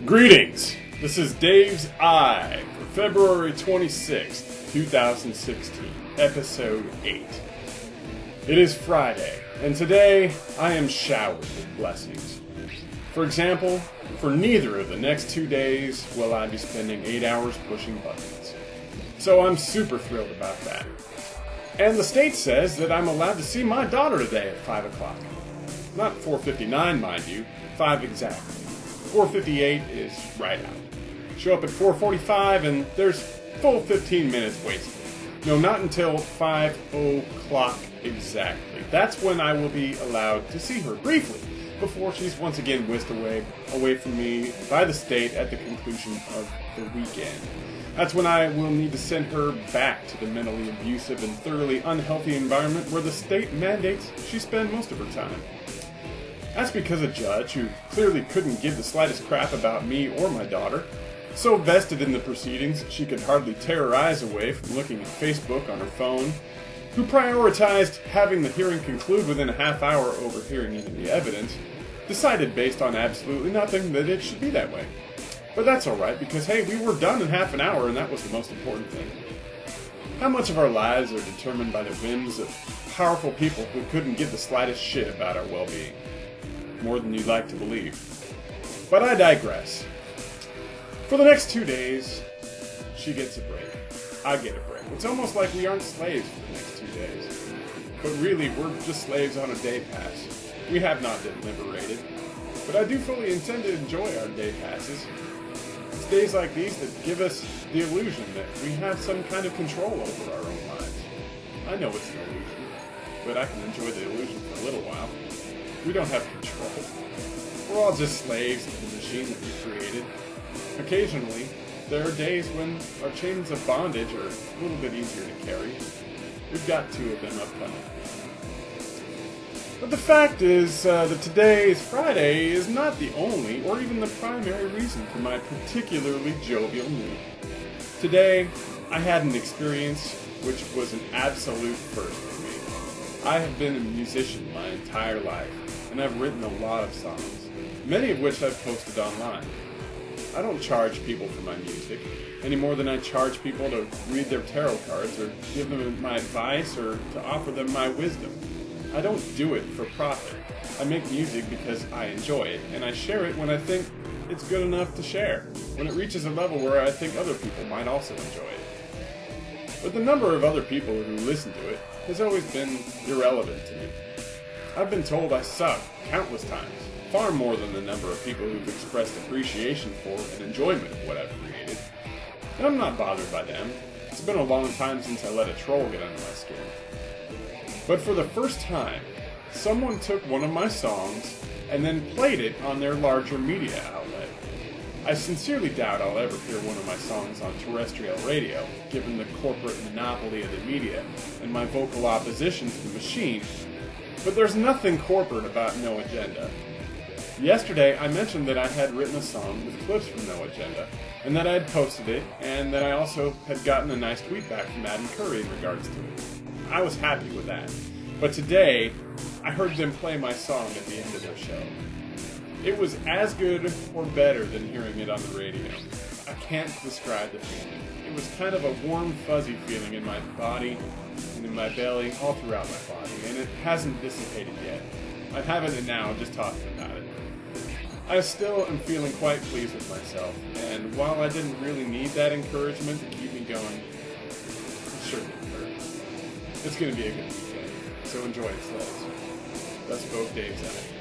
Greetings! This is Dave's Eye for February 26th, 2016, Episode 8. It is Friday, and today I am showered with blessings. For example, for neither of the next 2 days will I be spending 8 hours pushing buttons. So I'm super thrilled about that. And the state says that I'm allowed to see my daughter today at 5 o'clock. Not 4:59, mind you, 5 exactly. 4:58 is right out. Show up at 4:45 and there's full 15 minutes wasted. No, not until 5 o'clock exactly. That's when I will be allowed to see her briefly, before she's once again whisked away from me by the state at the conclusion of the weekend. That's when I will need to send her back to the mentally abusive and thoroughly unhealthy environment where the state mandates she spend most of her time. That's because a judge, who clearly couldn't give the slightest crap about me or my daughter, so vested in the proceedings she could hardly tear her eyes away from looking at Facebook on her phone, who prioritized having the hearing conclude within a half hour over hearing even the evidence, decided based on absolutely nothing that it should be that way. But that's alright, because hey, we were done in half an hour and that was the most important thing. How much of our lives are determined by the whims of powerful people who couldn't give the slightest shit about our well-being? More than you'd like to believe. But I digress. For the next 2 days, she gets a break. I get a break. It's almost like we aren't slaves for the next 2 days. But really, we're just slaves on a day pass. We have not been liberated. But I do fully intend to enjoy our day passes. It's days like these that give us the illusion that we have some kind of control over our own lives. I know it's an illusion, but I can enjoy the illusion for a little while. We don't have control. We're all just slaves to the machine that we created. Occasionally, there are days when our chains of bondage are a little bit easier to carry. We've got 2 of them upcoming. But the fact is that today's Friday is not the only or even the primary reason for my particularly jovial mood. Today, I had an experience which was an absolute first for me. I have been a musician my entire life, and I've written a lot of songs, many of which I've posted online. I don't charge people for my music, any more than I charge people to read their tarot cards or give them my advice or to offer them my wisdom. I don't do it for profit. I make music because I enjoy it, and I share it when I think it's good enough to share, when it reaches a level where I think other people might also enjoy it. But the number of other people who listen to it has always been irrelevant to me. I've been told I suck countless times, far more than the number of people who've expressed appreciation for and enjoyment of what I've created. And I'm not bothered by them. It's been a long time since I let a troll get under my skin. But for the first time, someone took one of my songs and then played it on their larger media outlet. I sincerely doubt I'll ever hear one of my songs on terrestrial radio, given the corporate monopoly of the media and my vocal opposition to the machine. But there's nothing corporate about No Agenda. Yesterday, I mentioned that I had written a song with clips from No Agenda, and that I had posted it, and that I also had gotten a nice tweet back from Adam Curry in regards to it. I was happy with that. But today, I heard them play my song at the end of their show. It was as good or better than hearing it on the radio. I can't describe the feeling. It was kind of a warm, fuzzy feeling in my body and in my belly, all throughout my body, and it hasn't dissipated yet. I'm having it now, just talking about it. I still am feeling quite pleased with myself, and while I didn't really need that encouragement to keep me going, it sure didn't hurt. It's going to be a good weekend, so enjoy it, slaves. That's both Dave's Eye.